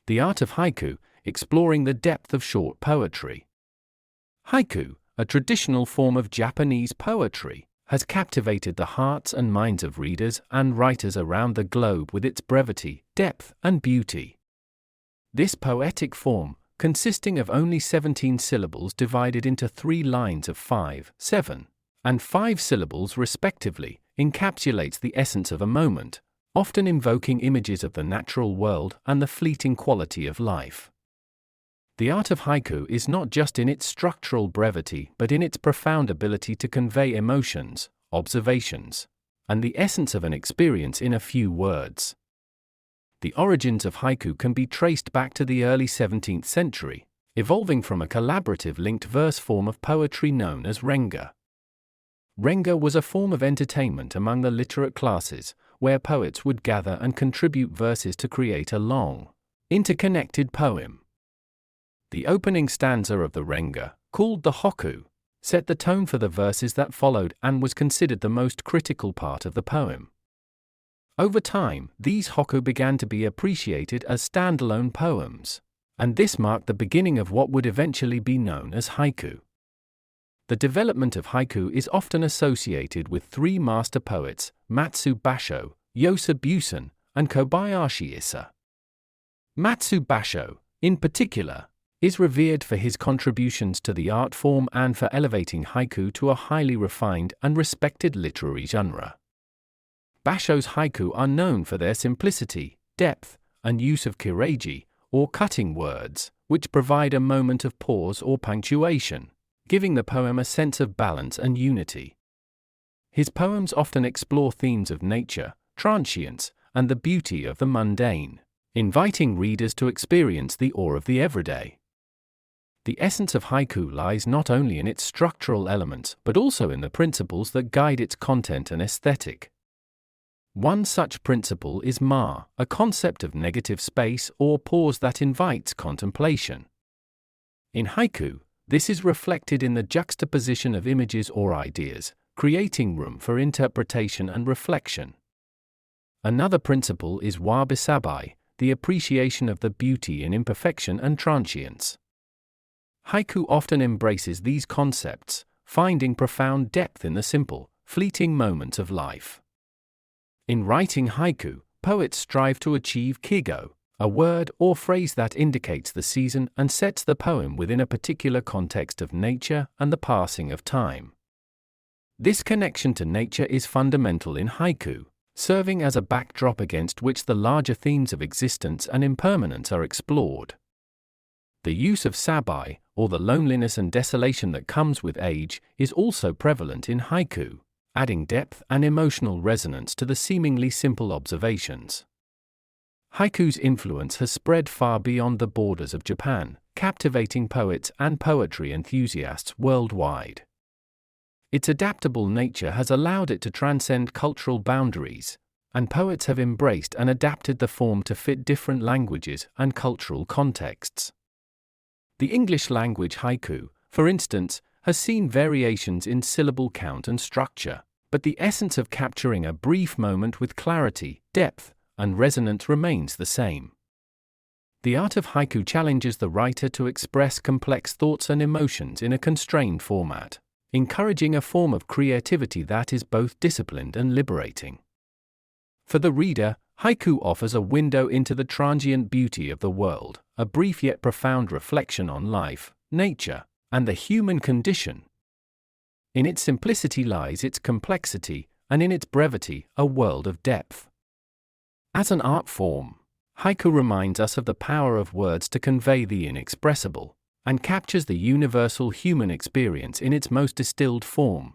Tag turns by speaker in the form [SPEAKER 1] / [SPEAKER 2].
[SPEAKER 1] The art of haiku, exploring the depth of short poetry. Haiku, a traditional form of Japanese poetry, has captivated the hearts and minds of readers and writers around the globe with its brevity, depth, and beauty. This poetic form, consisting of only 17 syllables divided into 3 lines of 5, 7, and 5 syllables respectively, encapsulates the essence of a moment, often invoking images of the natural world and the fleeting quality of life. The art of haiku is not just in its structural brevity but in its profound ability to convey emotions, observations, and the essence of an experience in a few words. The origins of haiku can be traced back to the early 17th century, evolving from a collaborative linked verse form of poetry known as renga. Renga was a form of entertainment among the literate classes, where poets would gather and contribute verses to create a long, interconnected poem. The opening stanza of the renga, called the hokku, set the tone for the verses that followed and was considered the most critical part of the poem. Over time, these hokku began to be appreciated as standalone poems, and this marked the beginning of what would eventually be known as haiku. The development of haiku is often associated with 3 master poets, Matsu Basho, Yosa Busen, and Kobayashi Issa. Matsu Basho, in particular, is revered for his contributions to the art form and for elevating haiku to a highly refined and respected literary genre. Basho's haiku are known for their simplicity, depth, and use of kireiji, or cutting words, which provide a moment of pause or punctuation, giving the poem a sense of balance and unity. His poems often explore themes of nature, transience, and the beauty of the mundane, inviting readers to experience the awe of the everyday. The essence of haiku lies not only in its structural elements but also in the principles that guide its content and aesthetic. One such principle is ma, a concept of negative space or pause that invites contemplation. In haiku, this is reflected in the juxtaposition of images or ideas, creating room for interpretation and reflection. Another principle is wabi-sabi, the appreciation of the beauty in imperfection and transience. Haiku often embraces these concepts, finding profound depth in the simple, fleeting moments of life. In writing haiku, poets strive to achieve kigo, a word or phrase that indicates the season and sets the poem within a particular context of nature and the passing of time. This connection to nature is fundamental in haiku, serving as a backdrop against which the larger themes of existence and impermanence are explored. The use of sabai, or the loneliness and desolation that comes with age, is also prevalent in haiku, adding depth and emotional resonance to the seemingly simple observations. Haiku's influence has spread far beyond the borders of Japan, captivating poets and poetry enthusiasts worldwide. Its adaptable nature has allowed it to transcend cultural boundaries, and poets have embraced and adapted the form to fit different languages and cultural contexts. The English language haiku, for instance, has seen variations in syllable count and structure, but the essence of capturing a brief moment with clarity, depth, and resonance remains the same. The art of haiku challenges the writer to express complex thoughts and emotions in a constrained format, encouraging a form of creativity that is both disciplined and liberating. For the reader, haiku offers a window into the transient beauty of the world, a brief yet profound reflection on life, nature, and the human condition. In its simplicity lies its complexity, and in its brevity, a world of depth. As an art form, haiku reminds us of the power of words to convey the inexpressible, and captures the universal human experience in its most distilled form.